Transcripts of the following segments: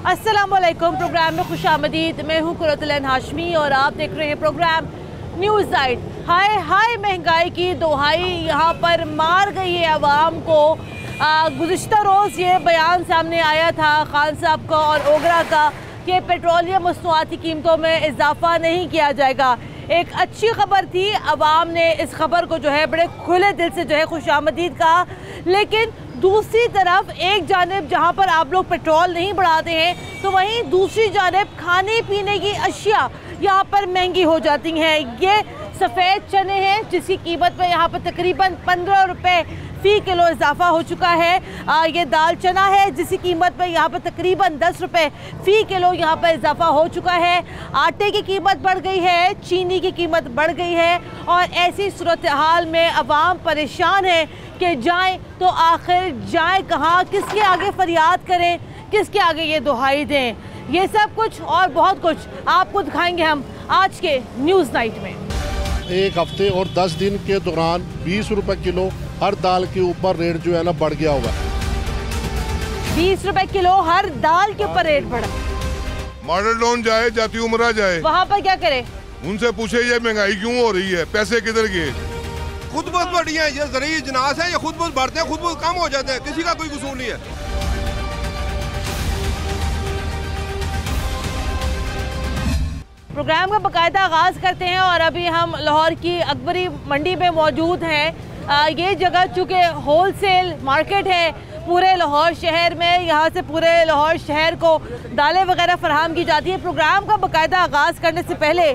अस्सलामुअलैकुम। प्रोग्राम में खुशामदीद। मैं हूँ कुरतुल हाशमी और आप देख रहे हैं प्रोग्राम न्यूज़ नाइट। हाय हाय महंगाई की दोहाई यहाँ पर मार गई है आवाम को। गुज़िश्ता रोज़ ये बयान सामने आया था खान साहब का और ओगरा का कि पेट्रोलियम मसनूआत की कीमतों में इजाफा नहीं किया जाएगा। एक अच्छी खबर थी, आवाम ने इस खबर को जो है बड़े खुले दिल से जो है खुशामदीद कहा। लेकिन दूसरी तरफ एक जानिब जहां पर आप लोग पेट्रोल नहीं बढ़ाते हैं तो वहीं दूसरी जानिब खाने पीने की अशिया यहाँ पर महंगी हो जाती हैं। ये सफ़ेद चने हैं जिसकी कीमत में यहाँ पर तकरीबन 15 रुपये फ़ी किलो इजाफा हो चुका है। ये दाल चना है जिसकी कीमत में यहाँ पर तकरीबन 10 रुपये फ़ी किलो यहाँ पर इजाफा हो चुका है। आटे की कीमत बढ़ गई है, चीनी की कीमत बढ़ गई है और ऐसी सूरत हाल में अवाम परेशान है कि जाएं तो आखिर जाएं कहाँ, किसके आगे फरियाद करें, किसके आगे ये दुहाई दें। ये सब कुछ और बहुत कुछ आपको दिखाएंगे हम आज के न्यूज़ नाइट में। एक हफ्ते और 10 दिन के दौरान 20 रुपए किलो हर दाल के ऊपर रेट जो है ना बढ़ गया होगा। 20 रुपए किलो हर दाल के ऊपर रेट बढ़ा। मॉडल टाउन जाए, जाती उमरा जाए, वहाँ पर क्या करे, उनसे पूछे ये महंगाई क्यों हो रही है, पैसे किधर गए। खुद बहुत बढ़ी है, ये ज़रूरी जिनास है, ये खुद बहुत बढ़ते हैं, खुद बहुत कम हो जाते हैं, किसी का कोई कसूर नहीं है। प्रोग्राम का बाकायदा आगाज़ करते हैं और अभी हम लाहौर की अकबरी मंडी में मौजूद हैं। ये जगह चूँकि होल सेल मार्केट है पूरे लाहौर शहर में, यहाँ से पूरे लाहौर शहर को दालें वगैरह फराहम की जाती है। प्रोग्राम का बाकायदा आगाज़ करने से पहले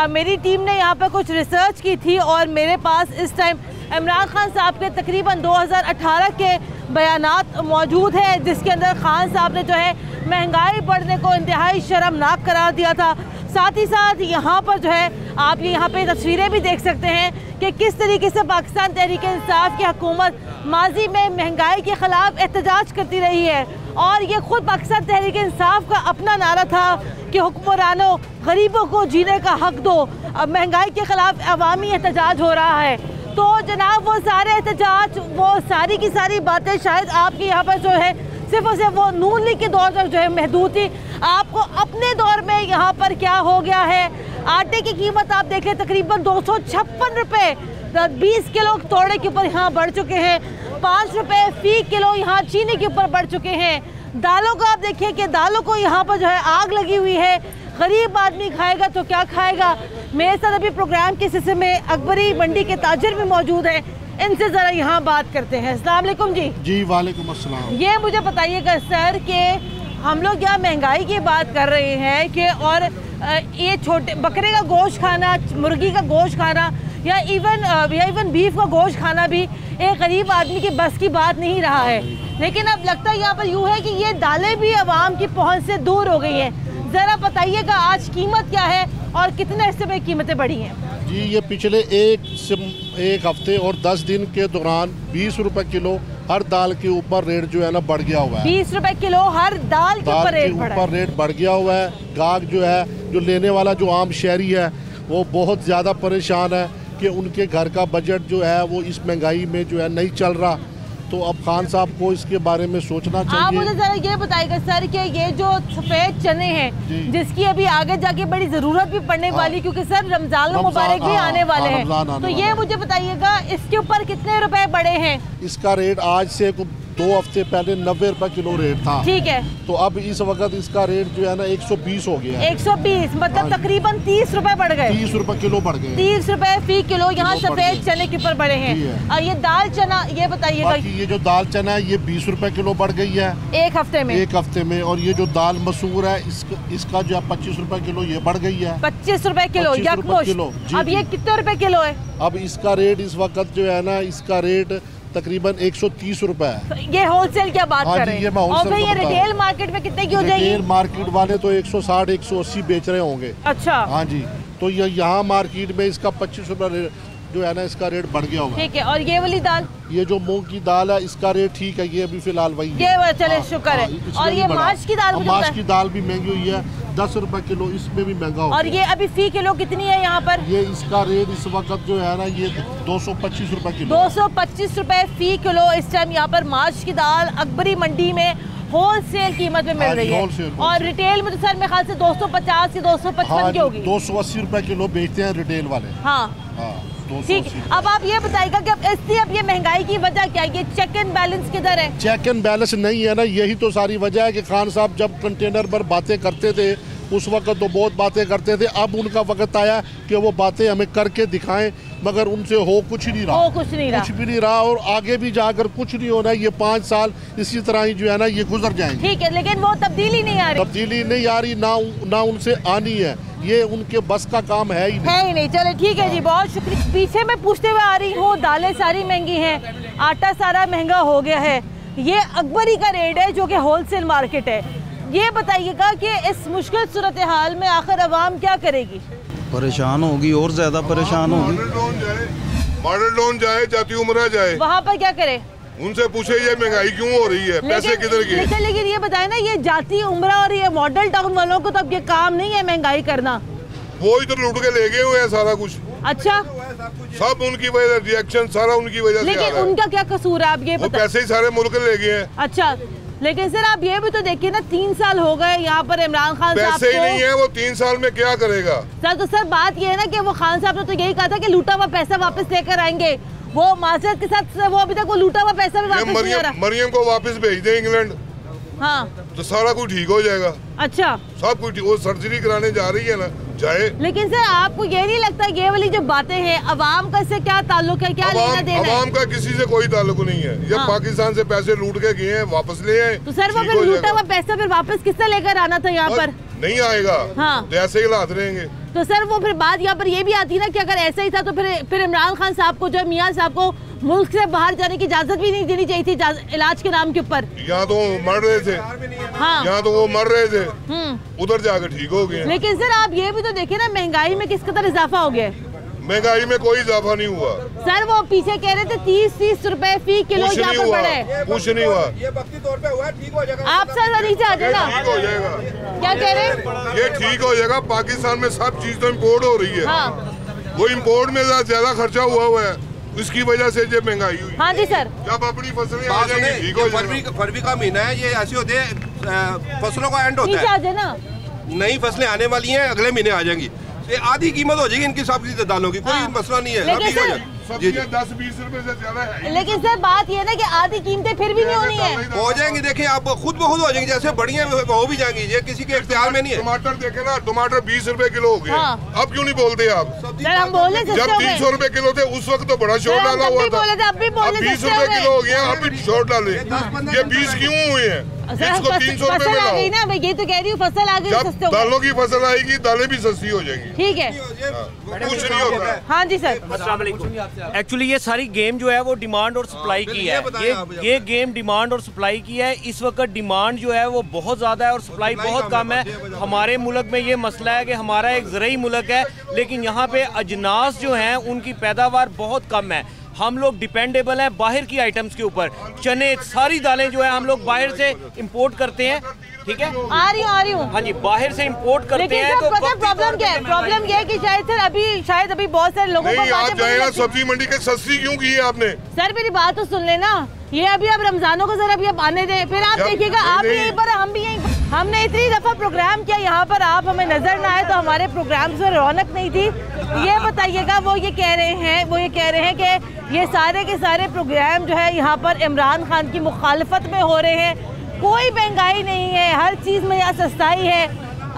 मेरी टीम ने यहाँ पर कुछ रिसर्च की थी और मेरे पास इस टाइम इमरान खान साहब के तकरीबन 2018 के बयानात मौजूद हैं जिसके अंदर खान साहब ने जो है महंगाई बढ़ने को इंतहाई शर्मनाक करार दिया था। साथ ही साथ यहाँ पर जो है आप यहाँ पे तस्वीरें भी देख सकते हैं कि किस तरीके से पाकिस्तान तहरीक इंसाफ की हुकूमत माजी में महंगाई के ख़िलाफ़ एहतजाज करती रही है और ये ख़ुद पाकिस्तान तहरीक इंसाफ का अपना नारा था कि हुक्मरानों गरीबों को जीने का हक दो। अब महंगाई के ख़िलाफ़ अवामी एहतजाज हो रहा है तो जनाब वो सारे एहतजाज, वो सारी की सारी बातें शायद आपके यहाँ पर जो है सिर्फ और सिर्फ वो नून लीग के दौर तक जो है महदूद थी। आपको अपने दौर में यहाँ पर क्या हो गया है। आटे की कीमत आप देखें तकरीबन 256 रुपये 20 किलो तोड़े के ऊपर यहाँ बढ़ चुके हैं। 5 रुपये फ़ी किलो यहाँ चीनी के ऊपर बढ़ चुके हैं। दालों को आप देखिए कि दालों को यहाँ पर जो है आग लगी हुई है। गरीब आदमी खाएगा तो क्या खाएगा। मेरे साथ अभी प्रोग्राम के सिलसिले में अकबरी मंडी के ताजर भी मौजूद हैं, इनसे ज़रा यहाँ बात करते हैं। अस्सलाम वालेकुम जी। जी वालेकुम अस्सलाम। ये मुझे बताइएगा सर कि हम लोग यहाँ महंगाई की बात कर रहे हैं कि और ये छोटे बकरे का गोश्त खाना, मुर्गी का गोश्त खाना या इवन बीफ का गोश्त खाना भी एक गरीब आदमी की बस की बात नहीं रहा है। लेकिन अब लगता है यहाँ पर यूँ है कि ये दालें भी आवाम की पहुँच से दूर हो गई हैं। ज़रा बताइएगा आज कीमत क्या है और कितने अरसे में कीमतें बढ़ी हैं। जी ये पिछले एक हफ्ते और 10 दिन के दौरान 20 रुपए किलो हर दाल के ऊपर रेट जो है ना बढ़ गया हुआ है। 20 रुपए किलो हर दाल के ऊपर रेट बढ़ गया हुआ है। गाहक जो है, जो लेने वाला जो आम शहरी है वो बहुत ज़्यादा परेशान है कि उनके घर का बजट जो है वो इस महंगाई में जो है नहीं चल रहा। तो अब खान साहब को इसके बारे में सोचना चाहिए। आप मुझे जरा ये बताइएगा सर कि ये जो सफ़ेद चने हैं जिसकी अभी आगे जाके बड़ी ज़रूरत भी पड़ने वाली, क्योंकि सर रमज़ान मुबारक भी आने वाले हैं, तो ये मुझे बताइएगा इसके ऊपर कितने रुपए बढ़े हैं। इसका रेट आज से 2 हफ्ते पहले 90 रुपए किलो रेट था। ठीक है। तो अब इस वक्त इसका रेट जो है ना 120 हो गया है। 120 मतलब तकरीबन 30 रुपए बढ़ गए। 30 रुपए किलो बढ़ गए। 30 रुपए फ़ी किलो यहाँ सफ़ेद चने के ऊपर बढ़े हैं। और ये दाल चना, ये बताइएगा। ये जो दाल चना है ये 20 रुपए किलो बढ़ गई है एक हफ्ते में। और ये जो दाल मसूर है इसका जो है 25 रुपए किलो ये बढ़ गई है। 25 रुपए किलो यकमुश्त। अब ये कितने रुपए किलो है। अब इसका रेट इस वक्त जो है ना इसका रेट तकरीबन 130 रुपए है। ये होलसेल क्या बात कर रहे हैं। और फिर ये रिटेल मार्केट में कितने की हो जाएगी। रिटेल मार्केट वाले तो 160-180 बेच रहे होंगे। अच्छा। हाँ जी। तो ये यहाँ मार्केट में इसका 25 रुपए जो है ना इसका रेट बढ़ गया होगा। ठीक है। और ये वाली दाल, ये जो मूंग की दाल है इसका रेट ठीक है, ये अभी फिलहाल वही है। ये चले शुक्र है। और ये माश की दाल, माश की दाल भी महंगी हुई है, 10 रुपए किलो, इसमें भी महंगा हो। और ये अभी फ़ी किलो कितनी है यहाँ पर। ये इसका रेट इस वक्त जो है ना ये 225 रुपए किलो। 225 रुपए फ़ी किलो इस टाइम यहाँ पर माश की दाल अकबरी मंडी में होल सेल कीमत में मिल रही है, और रिटेल में तो सर मेरे ख्याल से 250 से 255 की होगी। 280 रुपए किलो बेचते हैं रिटेल वाले। हाँ ठीक। अब आप ये बताइएगा कि अब ये महंगाई की वजह क्या है? ये चेक एंड बैलेंस किधर है? चेक एंड बैलेंस नहीं है ना, यही तो सारी वजह है कि खान साहब जब कंटेनर पर बातें करते थे उस वक्त तो बहुत बातें करते थे, अब उनका वक्त आया कि वो बातें हमें करके दिखाएं, मगर उनसे हो कुछ नहीं रहा, कुछ भी नहीं रहा, और आगे भी जाकर कुछ नहीं होना। ये 5 साल इसी तरह ही जो है ना ये गुजर जाएंगे। ठीक है, लेकिन वो तब्दीली नहीं आ रही, ना उनसे आनी है, ये उनके बस का काम है ही नहीं। चले ठीक है जी, बहुत शुक्रिया। पीछे मैं पूछते हुए आ रही हूँ, दालें सारी महंगी हैं, आटा सारा महंगा हो गया है। ये अकबरी का रेट है जो कि होलसेल मार्केट है। ये बताइएगा कि इस मुश्किल सूरत हाल में आखिर अवाम क्या करेगी? परेशान होगी, और ज्यादा परेशान होगी। मॉडल टाउन जाए, जाती उम्रा जाए, वहाँ पर क्या करे? उनसे पूछे ये महंगाई क्यों हो रही है, पैसे किधर गए? लेकिन ये बताए ना, ये जाती उम्रा और ये मॉडल टाउन वालों को तो अब ये काम नहीं है महंगाई करना, वो ही तो लूट के ले गए हुए हैं सारा कुछ। अच्छा, सब उनकी वजह, रिएक्शन सारा उनकी वजह से। लेकिन उनका क्या कसूर है? आप ये पैसे ही सारे मुल्क ले गए हैं। अच्छा, लेकिन सर आप ये भी तो देखिए ना, 3 साल हो गए यहाँ पर इमरान खान साहब पैसे ही नहीं है, वो 3 साल में क्या करेगा? सर तो सर बात ये है ना कि वो खान साहब ने तो यही कहा था कि लूटा हुआ पैसा वापस लेकर आएंगे। वो माजरत के साथ वो अभी तक वो लूटा हुआ पैसा भी वापस नहीं आ रहा। मरियम को वापस भेज दे इंग्लैंड, हाँ तो सारा कुछ ठीक हो जाएगा। अच्छा, सब कुछ, वो सर्जरी कराने जा रही है ना, जाए। लेकिन सर आपको ये नहीं लगता ये वाली जो बातें हैं, अवाम का से क्या ताल्लुक है, क्या लेना देना है? अवाम का किसी से कोई ताल्लुक नहीं है। ये पाकिस्तान से पैसे लूट के गए हैं, वापस ले आए। तो सर वो फिर लूटा हुआ पैसा फिर वापस किससे लेकर आना था यहाँ पर? नहीं आएगा, हाँ, तो ऐसे ही हालात रहेंगे। तो सर वो फिर बात यहाँ पर ये भी आती है ना कि अगर ऐसा ही था तो फिर इमरान खान साहब को, जो मियाँ साहब को मुल्क से बाहर जाने की इजाजत भी नहीं देनी चाहिए थी इलाज के नाम के ऊपर। यहाँ तो मर रहे थे, हाँ, यहाँ तो वो मर रहे थे, उधर जाकर ठीक हो गए। लेकिन सर आप ये भी तो देखिए ना, महंगाई में किस कदर इजाफा हो गया है। महंगाई में कोई इजाफा नहीं हुआ सर, वो पीछे कह रहे थे 30 रुपए फी किलो यहाँ पर बढ़े, कुछ नहीं हुआ। ये वक्ती तौर पे हुआ, ठीक हो जाएगा। आप सर नीचे आ जाए ना, ठीक हो जाएगा। क्या कह रहे हैं? ये ठीक हो जाएगा। पाकिस्तान में सब चीज तो इम्पोर्ट हो रही है, हाँ, वो इम्पोर्ट में ज्यादा खर्चा हुआ है, इसकी वजह से ये महंगाई हुई। हाँ जी सर, जब अपनी फसलें आ जाएंगी ठीक हो जाएगा। फरवरी का महीना है, ये ऐसे होते हैं, फसलों का एंड होता है। नीचे आ जाए ना, नई फसलें आने वाली हैं, अगले महीने आ जाएंगी, आधी कीमत हो जाएगी इनकी सब दालों की, कोई मसला नहीं है। सब्जियां 10-20 रुपए से ज्यादा है। लेकिन सर बात ये ना कि आधी कीमतें फिर भी नहीं होनी है, हो जाएंगी। देखिए आप खुद ब खुद हो जाएंगी, जैसे बढ़िया हो भी जाएंगी, ये किसी के इख्तियार में नहीं है। टमाटर देखे ना, टमाटर 20 रुपए किलो हो गए, अब क्यों नहीं बोलते आप? सर हम बोले जब 300 रुपए किलो थे उस वक्त तो बड़ा शॉर्ट डाला हुआ था, अब 20 रुपए किलो हो गया, अब शॉर्ट डाले। ये 20 क्यों हुए हैं? इसको 300 रुपए में लाओ ना, मैं ये तो कह रही हूँ फसल आ गई, जब दालों की फसल आएगी दालें भी सस्ती हो जाएंगी। ठीक है, कुछ नहीं होता। हाँ जी सर। एक्चुअली ये सारी गेम जो है वो डिमांड और सप्लाई की है। ये गेम डिमांड और सप्लाई की है। इस वक्त डिमांड जो है वो बहुत ज़्यादा है और सप्लाई बहुत कम है। हमारे मुल्क में ये मसला है कि हमारा एक ज़रूरी मुल्क है, लेकिन यहाँ पे अजनास जो हैं उनकी पैदावार बहुत कम है। हम लोग डिपेंडेबल हैं बाहर की आइटम्स के ऊपर। चने, सारी दालें जो है हम लोग बाहर से इंपोर्ट करते हैं। ठीक है, आ रही हूँ। हाँ जी, बाहर से इंपोर्ट करते हैं। तो प्रॉब्लम क्या है? प्रॉब्लम ये है कि शायद अभी बहुत सारे लोगों को आप जाएगा सब्जी मंडी के सस्ती क्यों की है आपने? सर मेरी बात तो सुन लेना, ये अभी अब रमजानों को जरा अभी अब आने दें, फिर आप देखिएगा, आप भी यहीं पर, हम भी यहीं। हमने इतनी दफा प्रोग्राम किया यहाँ पर, आप हमें नजर ना आए तो हमारे प्रोग्राम में रौनक नहीं थी। ये बताइएगा, वो ये कह रहे हैं कि ये सारे के सारे प्रोग्राम जो है यहाँ पर इमरान खान की मुखालफत में हो रहे हैं। कोई महंगाई नहीं है, हर चीज में यहाँ सस्ताई है।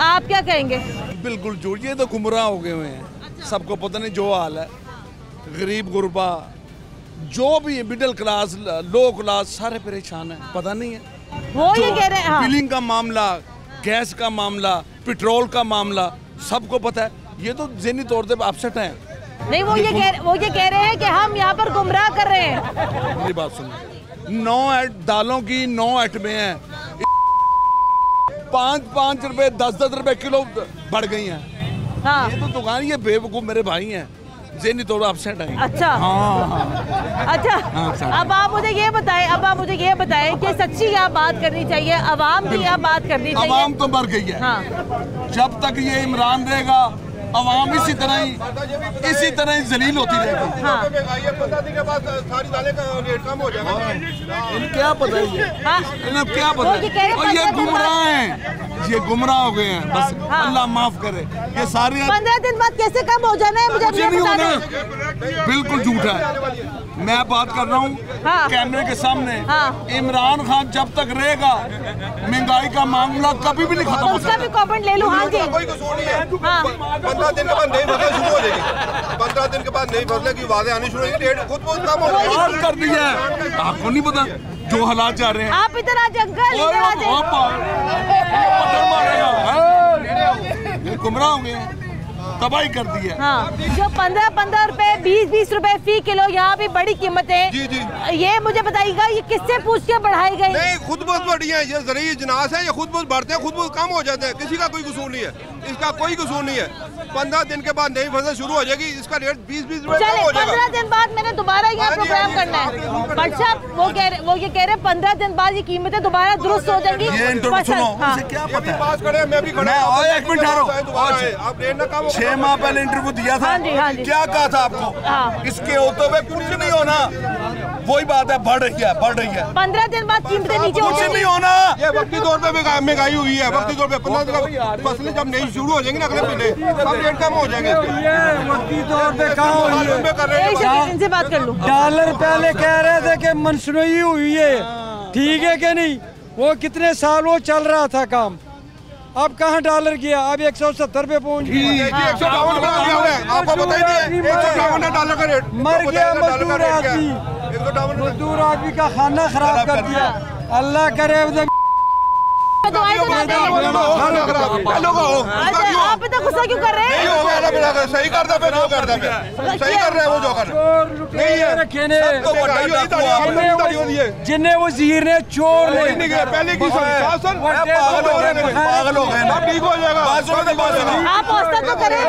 आप क्या कहेंगे? बिल्कुल झूठ, ये तो गुमराह हो गए हुए हैं। सबको पता नहीं जो हाल है, गरीब गुरबा जो भी मिडिल क्लास, लो क्लास, सारे परेशान हैं। पता नहीं है, वो ये कह रहे हैं। हाँ। बिलिंग का मामला, गैस का मामला, पेट्रोल का मामला, सबको पता है। ये तो ज़हनी तौर पे अपसेट हैं। नहीं, वो ये कह रहे हैं कि हम यहाँ पर गुमराह कर रहे हैं। मेरी बात सुनो, 9 दालों की 9 आइटमें हैं, 5-5 रुपए 10-10 रुपए किलो बढ़ गई हैं। हाँ। ये तो दुकान, ये बेवकूफ मेरे भाई हैं, ज़हनी तौर अपसेट हैं। अच्छा, हाँ। अच्छा, अब आप मुझे ये बताएं कि सच्ची क्या बात करनी चाहिए, अवाम की क्या बात करनी चाहिए? अवाम तो मर गई है। हाँ। जब तक ये इमरान रहेगा आवाम इसी तरह ही जलील होती रहेगी। क्या पता है इन्हें क्या पता है, और ये गुमराह हैं, ये गुमराह हो गए हैं। बस अल्लाह माफ करे। ये सारी 15 दिन बाद कैसे कम हो जाना है मुझे ये बता दो। बिल्कुल झूठा है। मैं बात कर रहा हूँ कैमरे के सामने। इमरान खान जब तक रहेगा महंगाई का मामला कभी भी नहीं खत्म हो सकता। कमेंट ले लूं। हाँ जी, कोई कसूर नहीं है। 15 दिन के बाद नई फसल शुरू हो जाएगी। 15 दिन के बाद नई फसलें की वादे आनी शुरू होगी, रेट खुद बहुत कम हो जाएगी। कर दिया है, आपको नहीं पता जो हालात जा रहे हैं। आप इधर आ जंगल गुमराह हो गए, तबाही कर दी है। हाँ, जो 15-15 रुपए 20-20 रुपए फी किलो यहाँ भी बड़ी कीमतें। जी जी, ये मुझे बताइएगा ये किससे पूछ के बढ़ाई गई? नहीं, खुद बहुत बढ़िया है। ये ज़रूरी इजनास है, ये खुद बहुत बढ़ते हैं, खुद बहुत कम हो जाते हैं। किसी का कोई कसूर नहीं है, इसका कोई कसूर नहीं है। 15 दिन के बाद नई फसल शुरू हो जाएगी, इसका रेट 20-20 रुपए कम हो जाएगा। 15 दिन बाद मैंने दोबारा यहाँ प्रोग्राम करना है। अच्छा, वो ये कह रहे 15 दिन बाद ये कीमतें दोबारा दुरुस्त हो जाएंगी। क्या पता है, पास करें, मैं भी खड़ा हूं। एक मिनट ठहरो। आप रेट ना कम 6 माह पहले इंटरव्यू दिया था। हाँ जी, हाँ जी। क्या कहा था आपको? इसके होते हुए कुछ नहीं होना। वही बात है, बढ़ रही है 15 दिन बाद कीमतें नीचे कुछ नहीं होना। ये वक्ती तौर पे महंगाई हुई है, वक्ती तौर पे 15 दिन फसलें जब नहीं शुरू हो जाएंगी ना अगले महीने, तब रेट कम हो जाएंगे। वक्ती तौर पे कहाँ हुई है? इनसे बात कर लूं। डॉलर पहले कह रहे थे कि मनसूई हुई है, ठीक है कि नहीं? वो कितने साल वो चल रहा था काम, अब कहाँ डॉलर गया? अब 170 पे पहुँच गया। 152 आपको पता ही नहीं है, 152 डॉलर का रेट मर गया मजदूर आदमी। मजदूर आदमी का खाना खराब कर दिया। अल्लाह करे आप इतना गुस्सा क्यों कर रहे हैं? सही करता फिर जो करता फिर सही कर रहा है वो जो कर नहीं है। जिन्हें वजीर ने चोर पहले की शासन पागल हो गए, ठीक हो जाएगा। आप औसत तो करें।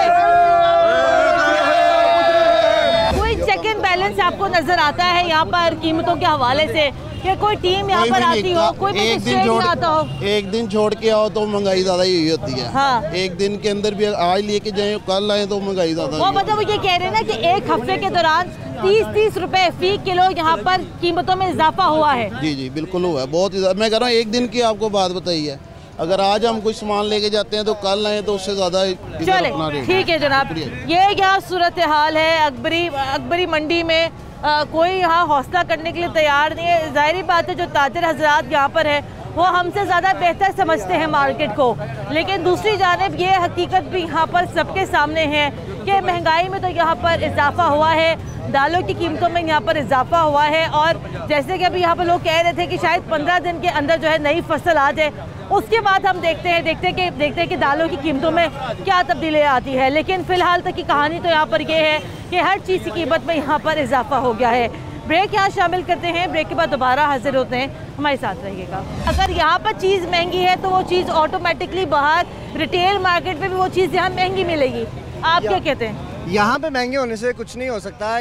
कोई चेक एंड बैलेंस आपको नजर आता है यहाँ पर कीमतों के हवाले से? कि कोई टीम यहाँ पर आती हो, कोई एक दिन छोड़ के आओ तो महंगाई ज्यादा ही होती है। हाँ। एक दिन के अंदर भी आज लेके जाए कल आए तो महंगाई ज्यादा। वो मतलब ये कह रहे हैं ना कि एक हफ्ते के दौरान 30-30 रुपए फी किलो यहाँ पर कीमतों में इजाफा हुआ है। जी जी बिल्कुल हुआ है, बहुत मैं कह रहा हूँ एक दिन की आपको बात बताई है। अगर आज हम कुछ सामान लेके जाते हैं तो कल आए तो उससे ज्यादा। चले ठीक है जनाब, ये यहाँ सूरत हाल है अकबरी मंडी में। कोई यहाँ हौसला करने के लिए तैयार नहीं है। जाहिर बात है जो ताजिर हजरात यहाँ पर है वो हमसे ज़्यादा बेहतर समझते हैं मार्केट को, लेकिन दूसरी जानिब ये हकीकत भी यहाँ पर सबके सामने है कि महंगाई में तो यहाँ पर इजाफा हुआ है, दालों की कीमतों में यहाँ पर इजाफा हुआ है। और जैसे कि अभी यहाँ पर लोग कह रहे थे कि शायद 15 दिन के अंदर जो है नई फसल आ जाए, उसके बाद हम देखते हैं कि दालों की कीमतों में क्या तब्दीली आती है। लेकिन फ़िलहाल तक की कहानी तो यहाँ पर ये है कि हर चीज़ की कीमत में यहाँ पर इजाफा हो गया है। ब्रेक यहाँ शामिल करते हैं, ब्रेक के बाद दोबारा हाजिर होते हैं, हमारे साथ रहिएगा। अगर यहाँ पर चीज़ महंगी है तो वो चीज़ ऑटोमेटिकली बाहर रिटेल मार्केट में भी वो चीज़ यहाँ महंगी मिलेगी। आप क्या कहते हैं? यहाँ पे महंगे होने से कुछ नहीं हो सकता।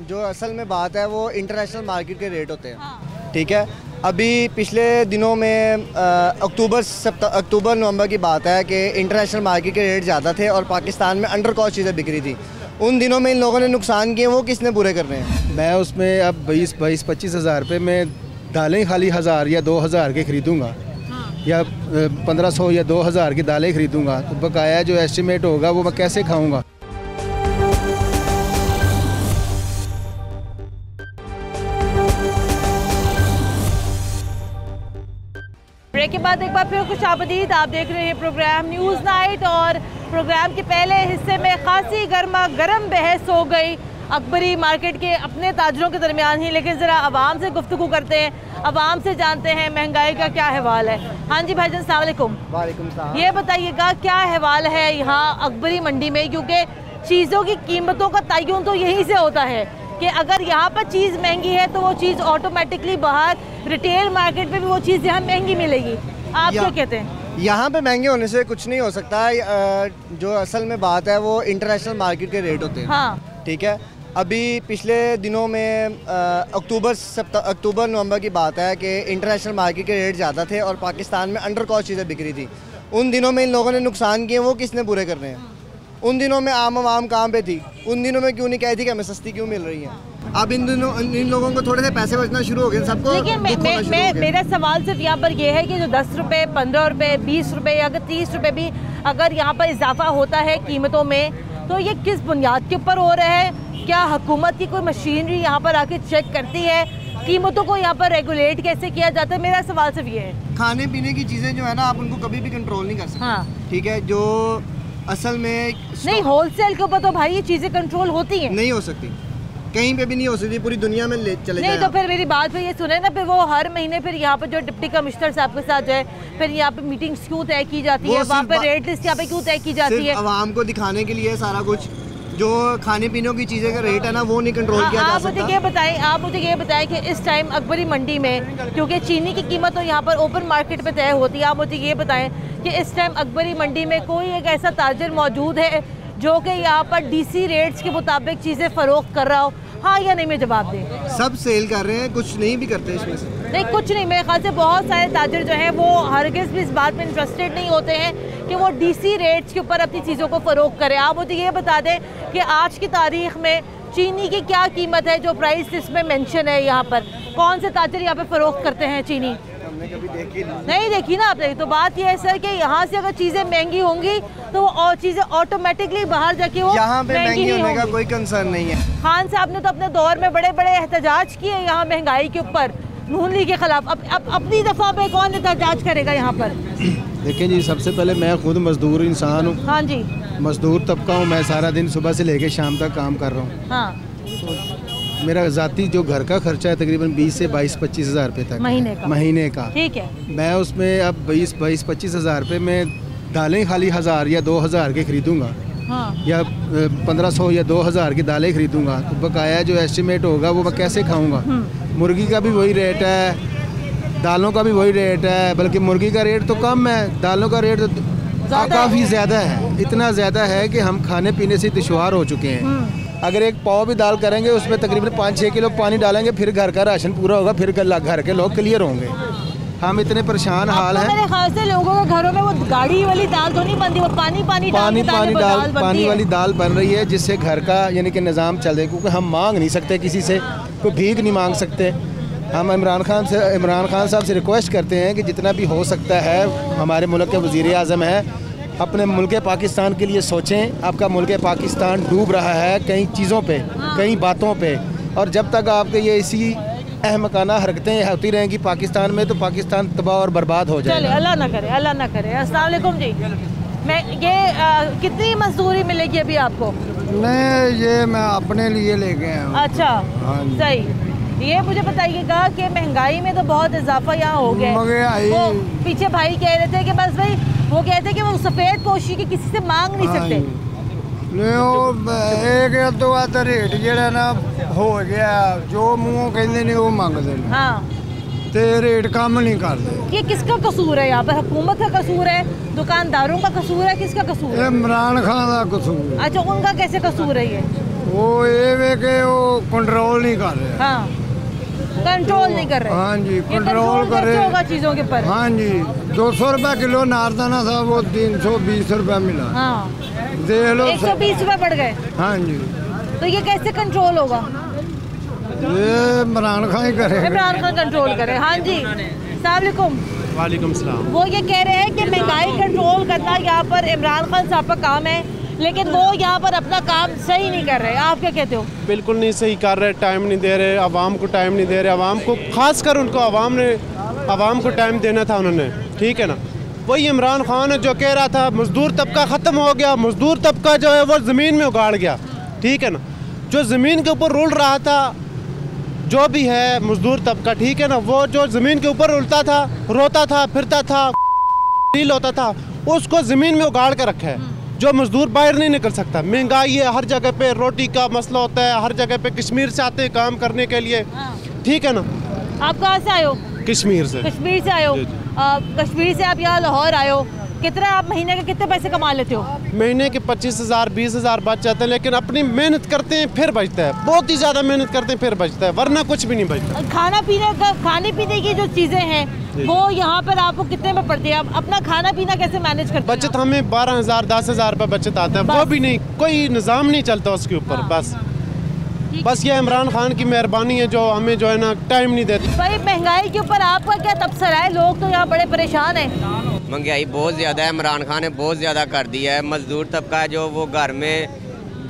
जो असल में बात है वो इंटरनेशनल मार्केट के रेट होते हैं। ठीक है, अभी पिछले दिनों में अक्टूबर नवंबर की बात है कि इंटरनेशनल मार्केट के रेट ज़्यादा थे और पाकिस्तान में अंडर कॉस्ट चीज़ें बिक रही थी। उन दिनों में इन लोगों ने नुकसान किए, वो किसने पूरे करने हैं? मैं उसमें अब 20-25 हज़ार रुपये में दालें खाली 1000 या 2000 के ख़रीदूँगा, या 1500 या 2000 की दालें ख़रीदूँगा, तो बकाया जो एस्टिमेट होगा वो मैं कैसे खाऊँगा? ब्रेक के बाद एक बार फिर खुश आमदीद। आप देख रहे हैं प्रोग्राम न्यूज़ नाइट और प्रोग्राम के पहले हिस्से में खासी गर्मा गर्म बहस हो गई अकबरी मार्केट के अपने ताजरों के दरमियान ही। लेकिन ज़रा आवाम से गुफ्तगू करते हैं, आवाम से जानते हैं महंगाई का क्या अहवाल है। हाँ जी भाईजान, अस्सलाम वालेकुम। वालेकुम सलाम। ये बताइएगा क्या अहवाल है यहाँ अकबरी मंडी में, क्योंकि चीज़ों की कीमतों का तयन तो यहीं से होता है कि अगर यहाँ पर चीज़ महंगी है तो वो चीज़ ऑटोमेटिकली बाहर रिटेल मार्केट में भी वो चीज़ यहाँ महंगी मिलेगी। आप क्या कहते हैं? यहाँ पे महंगे होने से कुछ नहीं हो सकता। जो असल में बात है वो इंटरनेशनल मार्केट के रेट होते हैं। हाँ। ठीक है, अभी पिछले दिनों में अक्टूबर नवंबर की बात है कि इंटरनेशनल मार्केट के रेट ज़्यादा थे और पाकिस्तान में अंडर कॉस्ट चीज़ें बिक रही थी। उन दिनों में इन लोगों ने नुकसान किए, वो किसने पूरे करने हैं? उन दिनों में आम आवाम कहाँ पे थी? उन दिनों में क्यों नहीं कहती कि हमें सस्ती क्यों मिल रही है? अब इन लोगों को थोड़े से पैसे बचना शुरू हो गए सबको। लेकिन मेरा सवाल सिर्फ यहाँ पर यह है कि जो 10 रुपये, 15 रुपये, 20 रुपये, अगर 30 रुपये भी अगर यहाँ पर इजाफा होता है कीमतों में, तो ये किस बुनियाद के ऊपर हो रहा है? क्या हुकूमत की कोई मशीनरी यहाँ पर आके चेक करती है कीमतों को यहाँ पर रेगुलेट कैसे किया जाता है? मेरा सवाल सिर्फ ये है। खाने पीने की चीज़ें जो है ना, आप उनको कभी भी कंट्रोल नहीं कर सकते। हाँ। ठीक है, जो असल में नहीं, होलसेल के ऊपर तो भाई ये चीज़ें कंट्रोल होती हैं। नहीं हो सकती, कहीं पे भी नहीं हो सकती, पूरी दुनिया में चले नहीं तो फिर मेरी बात पे ये सुने ना, फिर वो हर महीने फिर यहाँ पर जो डिप्टी कमिश्नर साहब के साथ जो है फिर यहाँ पे मीटिंग्स क्यों तय की जाती है, वहाँ पे रेट लिस्ट यहाँ पे क्यों तय की जाती है? आवाम को दिखाने के लिए सारा कुछ, जो खाने पीने की चीज़ें का रेट है ना वो नहीं कंट्रोल किया जा सकता। आप मुझे ये बताएं कि इस टाइम अकबरी मंडी में, क्योंकि चीनी की कीमत तो यहाँ पर ओपन मार्केट पे तय होती है, आप मुझे ये बताएं कि इस टाइम अकबरी मंडी में कोई एक ऐसा ताजिर मौजूद है जो कि यहाँ पर डीसी रेट्स के मुताबिक चीज़ें फ़रोख्त कर रहा हो? हाँ या नहीं में जवाब दें। सब सेल कर रहे हैं, कुछ नहीं भी करते इसमें से। नहीं, कुछ नहीं, मेरे ख्याल से बहुत सारे ताजिर जो हैं वो हरगिज़ भी इस बात में इंटरेस्टेड नहीं होते हैं कि वो डीसी रेट्स के ऊपर अपनी चीज़ों को फ़रोख्त करें। आप मुझे ये बता दें कि आज की तारीख में चीनी की क्या कीमत है जो प्राइस लिस्ट में मेंशन है? यहाँ पर कौन से ताजिर यहाँ पे फ़रोख्त करते हैं चीनी? हमने कभी देखी नहीं देखी ना आपने। तो बात यह है सर कि यहाँ से अगर चीज़ें महंगी होंगी तो और चीज़ें ऑटोमेटिकली बाहर जाके वो यहाँ पे महंगी होने का कोई कंसर्न नहीं है। खान साहब ने तो अपने दौर में बड़े बड़े एहतजाज किए यहाँ महंगाई के ऊपर, नून लीग के खिलाफ। अब अपनी दफ़ा पे कौन एहतजाज करेगा यहाँ पर? देखिए जी, सबसे पहले मैं खुद मजदूर इंसान हूँ। हाँ जी, मजदूर तबका हूँ। मैं सारा दिन सुबह से लेके शाम तक काम कर रहा हूँ। हाँ। मेरा ज़ाती जो घर का खर्चा है तकरीबन 20 से 22-25 हज़ार रुपये तक महीने का। ठीक है। मैं उसमें अब 20-25 हज़ार रुपये में दालें खाली 1000 या 2000 के खरीदूँगा। हाँ। या 1500 या 2000 की दालें खरीदूँगा, तो बकाया जो एस्टिमेट होगा वो मैं कैसे खाऊँगा? मुर्गी का भी वही रेट है, दालों का भी वही रेट है, बल्कि मुर्गी का रेट तो कम है, दालों का रेट तो काफ़ी ज़्यादा है। इतना ज़्यादा है कि हम खाने पीने से दुश्वार हो चुके हैं। अगर एक पाव भी दाल करेंगे उसमें तकरीबन 5-6 किलो पानी डालेंगे, फिर घर का राशन पूरा होगा, फिर घर के लोग क्लियर होंगे। हम इतने परेशान हाल हैं। मेरे ख्याल से लोगों के घरों में वो गाड़ी वाली दाल तो नहीं बनती, वो पानी वाली दाल बन रही है, जिससे घर का यानी कि निज़ाम चल रहा है। क्योंकि हम मांग नहीं सकते किसी से, कोई भीख नहीं मांग सकते। हम इमरान खान साहब से रिक्वेस्ट करते हैं कि जितना भी हो सकता है, हमारे मुल्क के वज़ीर आज़म है, अपने मुल्क पाकिस्तान के लिए सोचें। आपका मुल्क पाकिस्तान डूब रहा है कई चीज़ों पे, कई बातों पे, और जब तक आपके ये इसी अहमकाना हरकतें होती रहेंगी पाकिस्तान में, तो पाकिस्तान तबाह और बर्बाद हो जाएगा। चलिए, अल्लाह ना करे, अल्लाह ना करे। अस्सलाम वालेकुम जी। मैं ये कितनी मजदूरी मिलेगी अभी आपको? मैं अपने लिए लेके आया हूँ। अच्छा, सही। ये मुझे बताइएगा कि महंगाई में तो बहुत इजाफा यहाँ हो गया है। वो पीछे भाई कह रहे थे कि बस भाई, वो कहते हैं कि वो सफ़ेद पोशी की किसी से मांग नहीं सकते। एक दो आता रेट जेड़ा ना हो गया, जो मुँह कहते नहीं वो मंगते हैं। हाँ, ते रेट कम नहीं करते। ये किसका कसूर है यहाँ पर? हुकूमत का कसूर है, दुकानदारों का कसूर है, किसका कसूर है? इमरान खान का कसूर। अच्छा, उनका कैसे कसूर है ये? वो ये के वो कंट्रोल नहीं कर रहे। हाँ, कंट्रोल नहीं कर रहे। हाँ जी, कंट्रोल कर रहे होगा चीज़ों के ऊपर। हाँ जी, 200 रुपये किलो नारदाना था, वो 320 रुपये मिला। हाँ, देख लो, 120 रुपये बढ़ गए। हाँ जी, तो ये कैसे कंट्रोल होगा? ये इमरान खान ही करे। इमरान खान कंट्रोल करे। हाँ जी, अस्सलाम वालेकुम सलाम। वो ये कह रहे हैं कि महंगाई कंट्रोल करना यहाँ पर इमरान खान साहब का काम है, लेकिन वो यहाँ पर अपना काम सही नहीं कर रहे। आप क्या कहते हो? बिल्कुल नहीं सही कर रहे, टाइम नहीं दे रहे, आवाम को टाइम नहीं दे रहे। आवाम को खासकर उनको आवाम को टाइम देना था उन्होंने, ठीक है ना। वही इमरान खान जो कह रहा था मजदूर तबका ख़त्म हो गया, मजदूर तबका जो है वो ज़मीन में उगाड़ गया, ठीक है ना। जो ज़मीन के ऊपर रुल रहा था, जो भी है मजदूर तबका, ठीक है ना, वो जो ज़मीन के ऊपर रुलता था, रोता था, फिरता था, नील होता था, उसको ज़मीन में उगाड़ कर रखा है। जो मजदूर बाहर नहीं निकल सकता, महंगाई है, हर जगह पे रोटी का मसला होता है, हर जगह पे कश्मीर से आते हैं काम करने के लिए, ठीक है ना। आप कहाँ से आए हो? कश्मीर से। कश्मीर से आए हो? कश्मीर से आप यहाँ लाहौर आए हो, कितना आप महीने के कितने पैसे कमा लेते हो? महीने के 25,000 20,000 बच जाते हैं, लेकिन अपनी मेहनत करते हैं फिर बचता है, बहुत ही ज़्यादा मेहनत करते हैं फिर बचता है, वरना कुछ भी नहीं बचता। खाने पीने की जो चीज़ें हैं वो यहाँ पर आपको कितने में पड़ती है? आप अपना खाना पीना कैसे मैनेज करते हैं? बचत हमें 12,000 10,000 रुपये बचत आता है, वो भी नहीं, कोई निज़ाम नहीं चलता उसके ऊपर। बस ये इमरान खान की मेहरबानी है जो हमें जो है ना टाइम नहीं देती। भाई महंगाई के ऊपर आपका क्या तबसरा है? लोग तो यहाँ बड़े परेशान हैं। महंगाई बहुत ज़्यादा है, इमरान खान ने बहुत ज़्यादा कर दिया है। मजदूर तबका जो वो घर में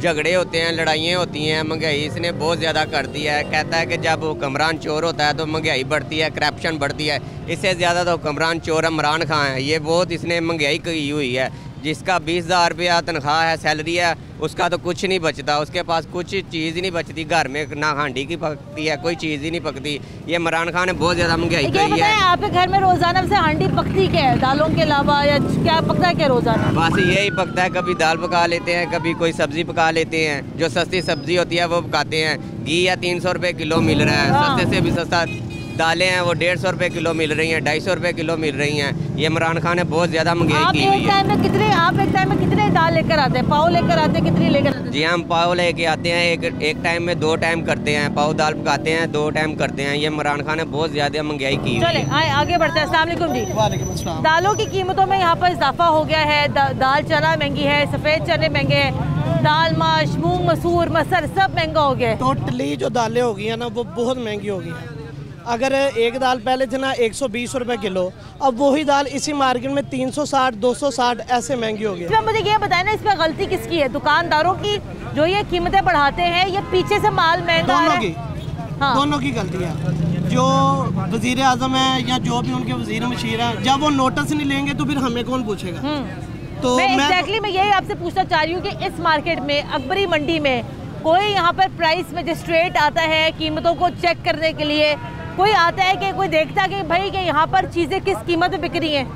झगड़े होते हैं, लड़ाइयाँ होती हैं, महंगाई इसने बहुत ज़्यादा कर दिया है। कहता है कि जब हुक्मरान चोर होता है तो महंगाई बढ़ती है, करप्शन बढ़ती है। इससे ज़्यादा तो हुक्मरान चोर इमरान खान है। ये बहुत इसने महंगाई की हुई है। जिसका 20,000 रुपया तनख्वाह है, सैलरी है, उसका तो कुछ नहीं बचता, उसके पास कुछ चीज़ ही नहीं बचती। घर में ना हांडी की पकती है, कोई चीज़ ही नहीं पकती। ये इमरान खान ने बहुत ज़्यादा महंगाई की है। आपके घर में रोज़ाना से हांडी पकती क्या है? दालों के अलावा या क्या पकता है क्या रोज़ाना? बस यही पकता है, कभी दाल पका लेते हैं, कभी कोई सब्ज़ी पका लेते हैं। जो सस्ती सब्ज़ी होती है वो पकाते हैं। घी या 300 रुपये किलो मिल रहा है, सस्ते से भी सस्ता। दालें हैं वो 150 रुपये किलो मिल रही हैं, 250 रुपये किलो मिल रही हैं। ये इमरान खान ने बहुत ज़्यादा महंगाई की हुई है। आप एक टाइम में कितने दाल लेकर आते हैं? पाव लेकर आते हैं? कितनी लेकर आते हैं? जी हम पाव लेके आते हैं, एक टाइम में 2 टाइम करते हैं। पाव दाल पकाते हैं, 2 टाइम करते हैं। ये इमरान खान ने बहुत ज़्यादा महंगाई की हुई है। चले आगे बढ़ते हैं। अस्सलाम वालेकुम जी। वालेकुम अस्सलाम। दालों की कीमतों में यहाँ पर इजाफा हो गया है। दाल चना महंगी है, सफ़ेद चने महंगे हैं, दाल माश, मूंग मसूर, मसर सब महंगा हो गया है। टोटली जो दालें हो गई हैं ना वो बहुत महंगी हो गई हैं। अगर एक दाल पहले थे ना 120 रुपये किलो, अब वही दाल इसी मार्केट में 360 260 ऐसे महंगी हो गई। इसमें मुझे ये बताएं ना, इसमें गलती किसकी है? दुकानदारों की जो ये कीमतें बढ़ाते हैं, ये पीछे से माल महंगा दोनों की। हाँ। दोनों की गलती है। जो वजीर आजम है या जो भी उनके वजीर मशीर है, जब वो नोटिस नहीं लेंगे तो फिर हमें कौन पूछेगा? तो मैं यही आपसे पूछना चाह रही हूँ कि इस मार्केट में, अकबरी मंडी में, कोई यहाँ पर प्राइस मजिस्ट्रेट आता है कीमतों को चेक करने के लिए? कोई आता है कि कोई देखता है कि भाई कि यहाँ पर चीज़ें किस कीमत में बिक रही हैं?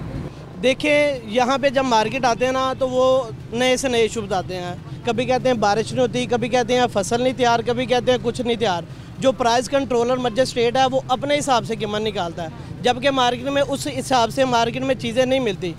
देखिए यहाँ पे जब मार्केट आते हैं ना तो वो नए से नए इशू बताते हैं। कभी कहते हैं बारिश नहीं होती, कभी कहते हैं फसल नहीं तैयार, कभी कहते हैं कुछ नहीं तैयार। जो प्राइस कंट्रोलर मजिस्ट्रेट है वो अपने हिसाब से कीमत निकालता है, जबकि मार्केट में उस हिसाब से मार्केट में चीज़ें नहीं मिलती।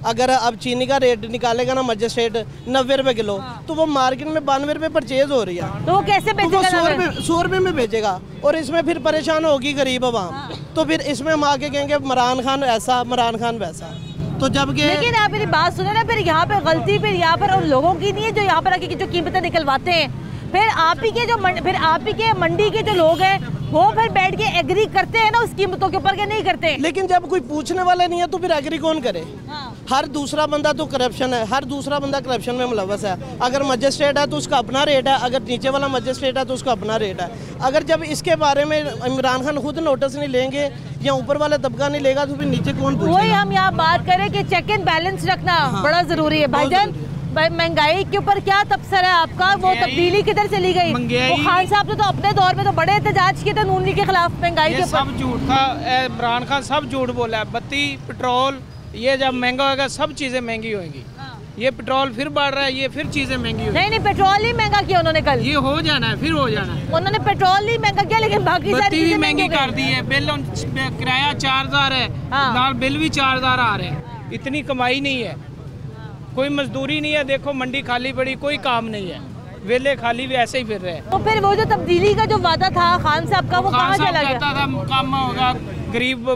अगर अब चीनी का रेट निकालेगा ना मजिस्ट्रेट 90 रुपये किलो, तो वो मार्केट में 92 रुपये परचेज हो रही है। तो वो कैसे बेचेगा? 100 रुपये में बेचेगा, और इसमें फिर परेशान होगी गरीब आवाम। तो फिर इसमें हम आके कहेंगे इमरान खान ऐसा, इमरान खान वैसा। तो जबकि लेकिन आप मेरी बात सुने ना, फिर यहाँ पे गलती फिर यहाँ पर उन लोगों की नहीं है जो यहाँ पर आके जो कीमतें निकलवाते हैं। फिर आप ही के मंडी के जो लोग हैं वो फिर बैठ के एग्री करते हैं ना उस कीमतों के ऊपर, के नहीं करते। लेकिन जब कोई पूछने वाला नहीं है तो फिर एग्री कौन करे? हर दूसरा बंदा तो करप्शन है, हर दूसरा बंदा करप्शन में मुलव्वस है। अगर मजिस्ट्रेट है तो उसका अपना रेट है, अगर नीचे वाला मजिस्ट्रेट है तो उसका अपना रेट है। अगर जब इसके बारे में इमरान खान खुद नोटिस नहीं लेंगे या ऊपर वाला तबका नहीं लेगा तो फिर नीचे कौन पूछेगा? वही हम यहाँ बात करें कि चेक एंड बैलेंस रखना बड़ा जरूरी है। भाईजान महंगाई के ऊपर क्या तबसरा है आपका? वो तब्दीली किधर चली गई? वो खान साहब ने तो अपने दौर में तो बड़े एहतजाज किए थे नून लीग के खिलाफ महंगाई के ऊपर। सब झूठ था, इमरान खान सब झूठ बोला है। बत्ती पेट्रोल ये जब महंगा होगा सब चीजें महंगी होंगी। ये पेट्रोल फिर बढ़ रहा है, ये फिर चीजें महंगी होगी। नहीं पेट्रोल ही महंगा किया उन्होंने कल। ये हो जाना है, फिर हो जाना है। उन्होंने पेट्रोल ही महंगा किया, लेकिन बाकी बत्ती भी महंगी कर दी है। बिल किराया 4000 है, नाल बिल भी 4000 आ रहे हैं। इतनी कमाई नहीं है, कोई मजदूरी नहीं है। देखो मंडी खाली पड़ी, कोई काम नहीं है, वेले खाली भी ऐसे ही फिर रहे हैं। तो फिर वो जो तब्दीली का जो वादा था खान साहब का, वो कहाँ चला गया? था काम होगा, गरीब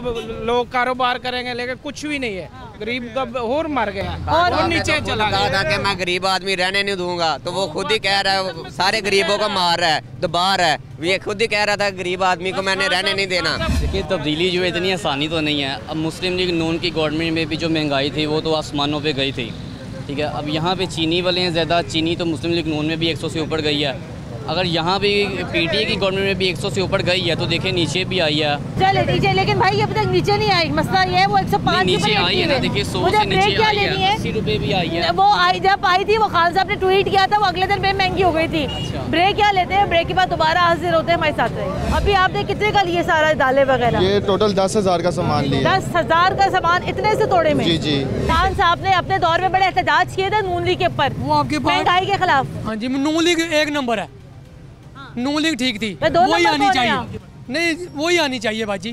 लोग कारोबार करेंगे, लेकिन कुछ भी नहीं है। गरीब का और मर गया और नीचे चला गया। कि मैं गरीब आदमी रहने नहीं दूंगा, तो वो खुद ही कह रहा है सारे गरीबों को मार रहा है, दबा रहा है। ये खुद ही कह रहा था गरीब आदमी को मैंने रहने नहीं देना। देखिए तब्दीली जो है इतनी आसानी तो नहीं है। अब मुस्लिम लीग नून की गवर्नमेंट में भी जो महंगाई थी वो तो आसमानों पे गई थी, ठीक है। अब यहाँ पे चीनी वाले हैं ज़्यादा, चीनी तो मुस्लिम लीग नून में भी 100 से ऊपर गई है। अगर यहाँ भी पीटीए की गवर्नमेंट में भी 100 से ऊपर गई है तो देखिए नीचे भी आई है। चले नीचे, लेकिन भाई अभी तक नीचे नहीं आई। मसला ये है वो 105 नीचे आई है ना, देखिए 100 से नीचे आई है, 80 रुपये भी आई है। वो जब आई थी वो खान साहब ने ट्वीट किया था, वो अगले दिन महंगी हो गई थी। ब्रेक क्या लेते हैं, ब्रेक के बाद दोबारा हाजिर होते हैं हमारे साथ। अभी आपने कितने का लिए सारा दालें वगैरह? ये टोटल 10,000 का सामान लिया। 10,000 का सामान इतने से तोड़े में? जी जी। खान साहब ने अपने दौर में बड़े एहतजाज किए थे नून लीग के ऊपर, महंगाई के खिलाफ। हाँ जी, नून लीग एक नंबर है, नून लीग ठीक थी, वही आनी चाहिए। नहीं वही आनी चाहिए बाजी।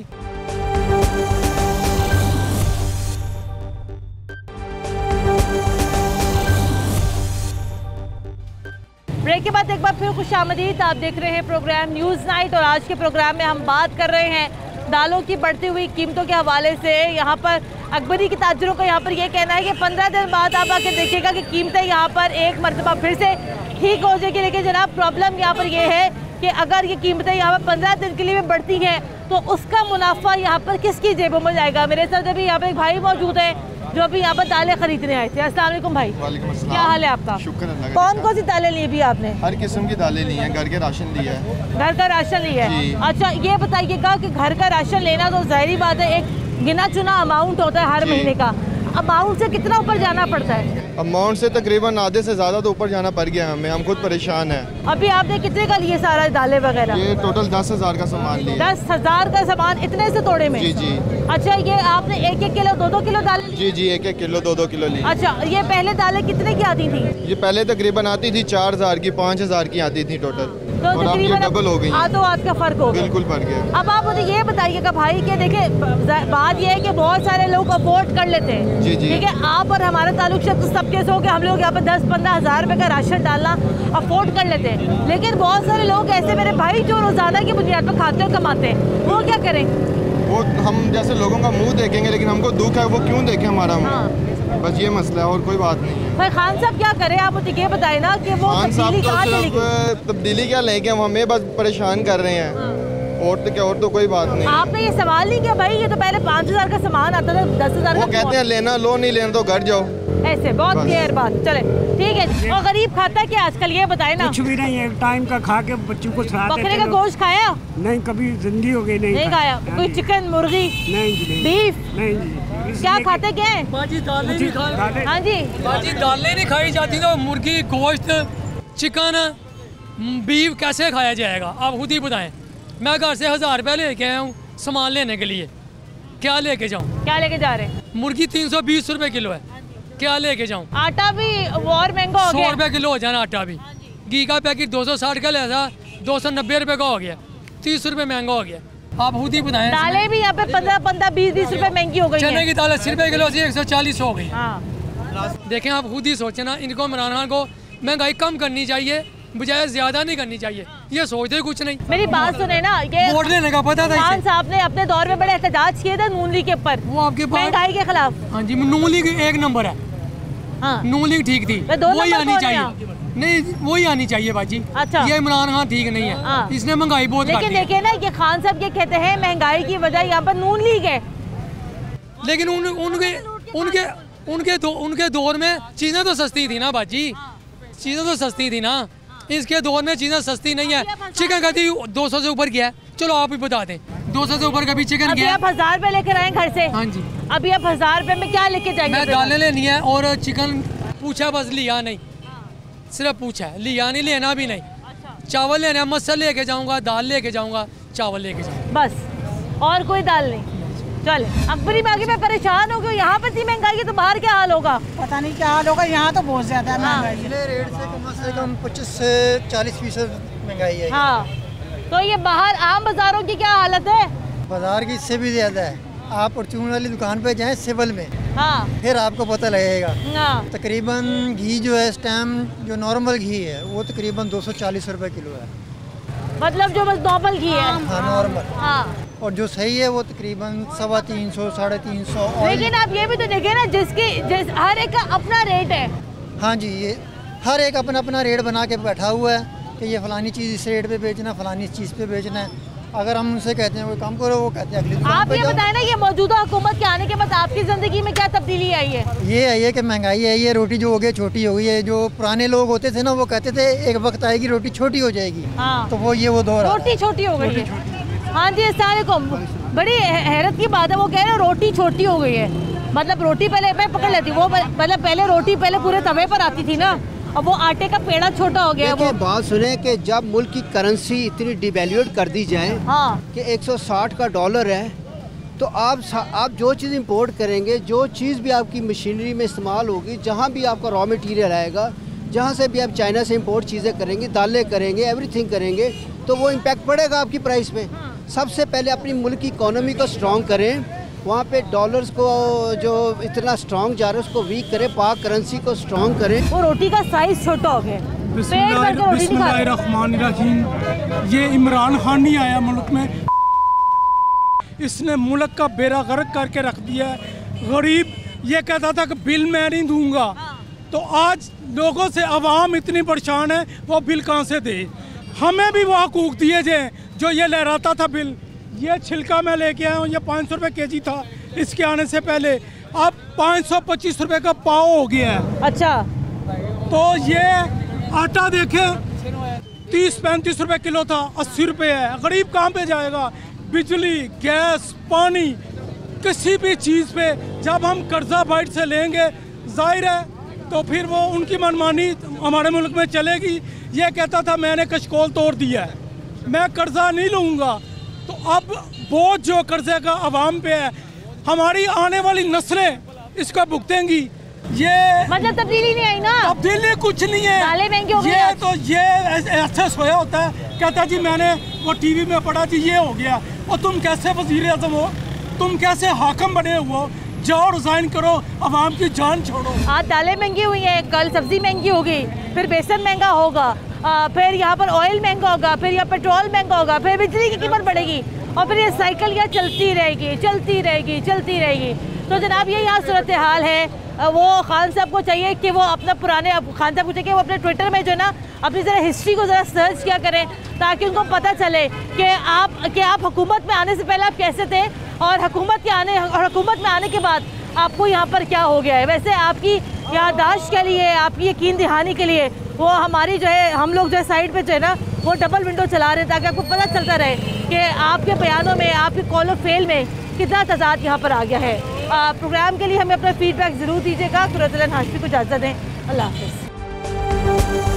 ब्रेक के बाद एक बार फिर खुशामदीद। आप देख रहे हैं प्रोग्राम न्यूज़ नाइट और आज के प्रोग्राम में हम बात कर रहे हैं दालों की बढ़ती हुई कीमतों के हवाले से। यहाँ पर अकबरी के ताजरों का यहाँ पर ये कहना है कि 15 दिन बाद आप आके देखिएगा कि कीमतें यहाँ पर एक मरतबा फिर से ठीक हो जाएगी। लेकिन जनाब प्रॉब्लम यहाँ पर ये है कि अगर ये कीमतें यहाँ पर 15 दिन के लिए भी बढ़ती हैं तो उसका मुनाफा यहाँ पर किसकी जेबों में जाएगा। मेरे साथ अभी यहाँ पर एक भाई मौजूद है जो अभी यहाँ पर दालें खरीदने आए थे। अस्सलाम वालेकुम भाई, क्या हाल है आपका? शुक्र अल्लाह। कौन कौन सी दालें ली भी आपने? हर किस्म की दालें ली हैं, घर के राशन लिया है। घर का राशन लिया है। अच्छा ये बताइएगा कि घर का राशन लेना तो जाहिर बात है एक गिना चुना अमाउंट होता है हर महीने का। अमाउंट से कितना ऊपर जाना पड़ता है? अमाउंट से तकरीबन आधे से ज़्यादा तो ऊपर जाना पड़ गया हमें, हम खुद परेशान हैं। अभी आपने कितने का लिए सारा दालें वगैरह? ये टोटल 10,000 का सामान लिया। 10,000 का सामान इतने से तोड़े में? जी जी। अच्छा ये आपने 1-1 किलो 2-2 किलो दालें? जी जी, 1-1 किलो 2-2 किलो ली। अच्छा ये पहले दालें कितने की आती थी? ये पहले तकरीबन आती थी 4,000 की, 5,000 की आती थी टोटल, तो और अब ये डबल हो गई। आधो हाथ का फर्क हो गया। बिल्कुल बढ़ गया। अब आप मुझे ये बताइएगा भाई कि देखिए बात ये है कि बहुत सारे लोग अफोर्ड कर लेते हैं। जी जी। ठीक है, आप और हमारा ताल्लुक तो सबके से हो कि हम लोग यहाँ पर 10-15 हज़ार रुपये का राशन डालना अफोर्ड कर लेते हैं। लेकिन बहुत सारे लोग ऐसे मेरे भाई जो रोजाना की बुनियाद पर खाते और कमाते हैं, वो क्या करें? वो हम जैसे लोगों का मुंह देखेंगे, लेकिन हमको दुख है वो क्यों देखें हमारा मुंह। बस ये मसला है और कोई बात नहीं है। भाई खान साहब क्या करें, आप मुझे ये बताएं ना कि वो तब्दीली कहाँ चलेगी? तब्दीली क्या लेंगे, हम हमें बस परेशान कर रहे हैं और तो कोई बात नहीं। आपने ये सवाल नहीं किया भाई, ये तो पहले 5,000 का सामान आता था 10,000 वो कहते हैं लेना लो, नहीं लेना तो घर जाओ। ऐसे बहुत क्लियर बात। चले ठीक है। और गरीब खाता क्या आजकल, ये बताए ना? कुछ भी नहीं, एक टाइम का खा के बच्चों को खिलाते। बकरे का गोश्त खाया? नहीं, कभी जिंदगी हो गई नहीं खाया। कोई चिकन मुर्गी नहीं, बीफ नहीं। क्या खाते क्या है? बाजी दालें नहीं खाई। हाँ जी, बाजी दालें नहीं खाई जाती तो मुर्गी गोश्त चिकन बीफ कैसे खाया जाएगा? आप खुद ही बताएं। मैं घर से 1,000 रुपया लेके आया हूँ सामान लेने के लिए, क्या लेके जाऊँ? क्या लेके जा रहे हैं? मुर्गी 320 रुपए किलो है, क्या लेके जाऊँ? आटा भी और महंगा हो गया। 100 रुपए किलो हो जाना आटा भी। घी का पैकेट 260 का लिया था, 290 रुपए का हो गया, 30 रुपए महंगा हो गया। आप खुद ही बताएं। दालें भी यहाँ पे 15-15, 20-20 रुपए महंगी हो गई। चने की दाल 80 रुपए किलो से 140 हो गई। देखें आप खुद ही सोचें ना, इनको इमरान खान को महंगाई कम करनी चाहिए, बजाय ज्यादा नहीं करनी चाहिए। ये सोचते कुछ नहीं। मेरी बात सुने ना, ये वोट लेने का पता था। खान साहब ने अपने दौर में बड़े एहतजाज किए थे नून लीग के ऊपर, वो आपके महंगाई के खिलाफ। हाँ जी, नून लीग एक नंबर है। हाँ। नून लीग ठीक थी, वही आनी चाहिए। नहीं, वही आनी चाहिए बाजी। अच्छा, ये इमरान खान ठीक नहीं है, इसने महंगाई बहुत। लेकिन देखिए ना, ये खान साहब ये कहते हैं महंगाई की वजह यहाँ पर नून लीग है। लेकिन उनके दौर में चीजें तो सस्ती थी ना बाजी, चीजें तो सस्ती थी ना। इसके दौर में चीजें सस्ती नहीं है। चिकन कहती 200 से ऊपर गया है। चलो आप ही बता दें, 200 से ऊपर कभी चिकन गया? आप 1,000 रुपए लेकर आए घर से? हाँ जी। अभी आप 1,000 रुपए में क्या लेके जाएंगे? मैं दालें लेनी है और चिकन पूछा, बस लिया नहीं, सिर्फ पूछा, लिया नहीं, लेना भी नहीं। चावल लेना है, मसल लेके जाऊंगा, दाल लेके जाऊंगा, चावल लेके जाऊंगा, बस और कोई दाल नहीं। चले अकबरी बागी में परेशान हो गए। यहाँ पर इतनी महंगाई है तो बाहर क्या हाल होगा? पता नहीं क्या हाल होगा, यहाँ तो बहुत ज्यादा है महंगाई। पिछले रेट से कम 25 से 40% महंगाई है। हाँ, तो ये बाहर आम बाजारों की क्या हालत है? बाजार की इससे भी ज्यादा है। आप परचून वाली दुकान पे जाएं सिविल में, हाँ, फिर आपको पता लगेगा। हाँ। तकरीबन घी जो है इस टाइम जो नॉर्मल घी है वो तकरीबन 240 रुपए किलो है। मतलब जो बस नॉर्मल घी है? हाँ, नॉर्मल। हाँ। और जो सही है वो तकरीबन 350, 350। लेकिन आप ये भी तो देखिए ना, हर एक का अपना रेट है। हाँ जी, ये हर एक अपना अपना रेट बना के बैठा हुआ है कि ये फलानी चीज़ इस रेट पे बेचना, फलानी चीज़ पे बेचना है। अगर हम उनसे कहते हैं कोई कम करो, वो कहते हैं अगली दुकान आप ये बताएं ना, ये मौजूदा हुकूमत के आने के बाद आपकी ज़िंदगी में क्या तब्दीली आई है? ये आई है कि महंगाई आई है, रोटी जो हो गई छोटी हो गई है। जो पुराने लोग होते थे ना, वो कहते थे एक वक्त आएगी रोटी छोटी हो जाएगी। हाँ। तो वो दौर रोटी छोटी हो गई है। हाँ जी, अस्सलाम वालेकुम। बड़ी हैरत की बात है, वो कह रहे हैं रोटी छोटी हो गई है। मतलब रोटी पहले मैं पकड़ लेती, वो मतलब पहले रोटी पहले पूरे तवे पर आती थी ना, अब वो आटे का पेड़ा छोटा हो गया। वो बात सुने कि जब मुल्क की करेंसी इतनी डिवैल्यूएट कर दी जाए, हाँ, कि 160 का डॉलर है, तो आप जो चीज़ इंपोर्ट करेंगे, जो चीज़ भी आपकी मशीनरी में इस्तेमाल होगी, जहाँ भी आपका रॉ मटेरियल आएगा, जहाँ से भी आप चाइना से इंपोर्ट चीज़ें करेंगे, दालें करेंगे, एवरीथिंग करेंगे, तो वो इम्पैक्ट पड़ेगा आपकी प्राइस में। सबसे पहले अपनी मुल्क की इकोनॉमी को स्ट्रॉन्ग करें, वहाँ पे डॉलर्स को जो इतना स्ट्रॉन्ग जा रहा है उसको वीक करें, पाक करेंसी को स्ट्रॉन्ग करें। वो रोटी का साइज छोटा हो गया, बिस्मिल्लाहिर्रहमानिर्रहीम। ये इमरान खान नहीं आया मुल्क में, इसने मुल्क का बेड़ा गर्क करके रख दिया है। गरीब ये कहता था कि बिल मैं नहीं दूंगा, तो आज लोगों से आवाम इतनी परेशान है, वो बिल कहाँ से दे। हमें भी वो हकूक दिए जाए जो ये लहराता था बिल। ये छिलका मैं लेके आया हूँ, ये 500 रुपये केजी था इसके आने से पहले, अब 525 रुपये का पाव हो गया है। अच्छा, तो ये आटा देखें 30-35 रुपये किलो था, 80 रुपये है। गरीब कहाँ पे जाएगा? बिजली, गैस, पानी, किसी भी चीज़ पे जब हम कर्जा बाइट से लेंगे, जाहिर है तो फिर वो उनकी मनमानी हमारे मुल्क में चलेगी। ये कहता था मैंने कशकोल तोड़ दिया है, मैं कर्जा नहीं लूँगा, तो अब बोझ जो कर्जे का आवाम पे है, हमारी आने वाली नस्लें इसको भुगतेंगी। ये मतलब तब्दीली नहीं आई ना? तब्दीली कुछ नहीं है, दालें महंगी हो गई। ये तो ये ऐसे सोया होता है, कहता जी मैंने वो टीवी में पढ़ा जी ये हो गया। और तुम कैसे वजीर आज़म हो, तुम कैसे हाकम बने हो? जाओ रिजाइन करो, आवाम की जान छोड़ो। आज दालें महंगी हुई हैं, कल सब्जी महंगी होगी, फिर बेसन महंगा होगा, फिर यहाँ पर ऑयल महंगा होगा, फिर यहाँ पेट्रोल महंगा होगा, फिर बिजली की कीमत बढ़ेगी, और फिर ये साइकिल यहाँ चलती रहेगी चलती रहेगी चलती रहेगी। तो जनाब ये यहाँ सूरत हाल है। वो खान साहब को चाहिए कि वो अपना पुराने खान साहब को चाहिए कि वो अपने ट्विटर में जो है ना अपनी ज़रा हिस्ट्री को ज़रा सर्च किया करें, ताकि उनको पता चले कि आप हुकूमत में आने से पहले आप कैसे थे, और हुकूमत में आने के बाद आपको यहाँ पर क्या हो गया है। वैसे आपकी याददाश्त के लिए, आपकी यकीन दहानी के लिए वो हमारी जो है, हम लोग जो है साइड पे जो है ना वो डबल विंडो चला रहे हैं, ताकि आपको पता चलता रहे कि आपके बयानों में, आपके कॉल ऑफ फेल में कितना तजाद यहाँ पर आ गया है। प्रोग्राम के लिए हमें अपना फीडबैक ज़रूर दीजिएगा। कुरतुल हाशमी को इजाज़त दें। अल्लाह हाफ़िज़।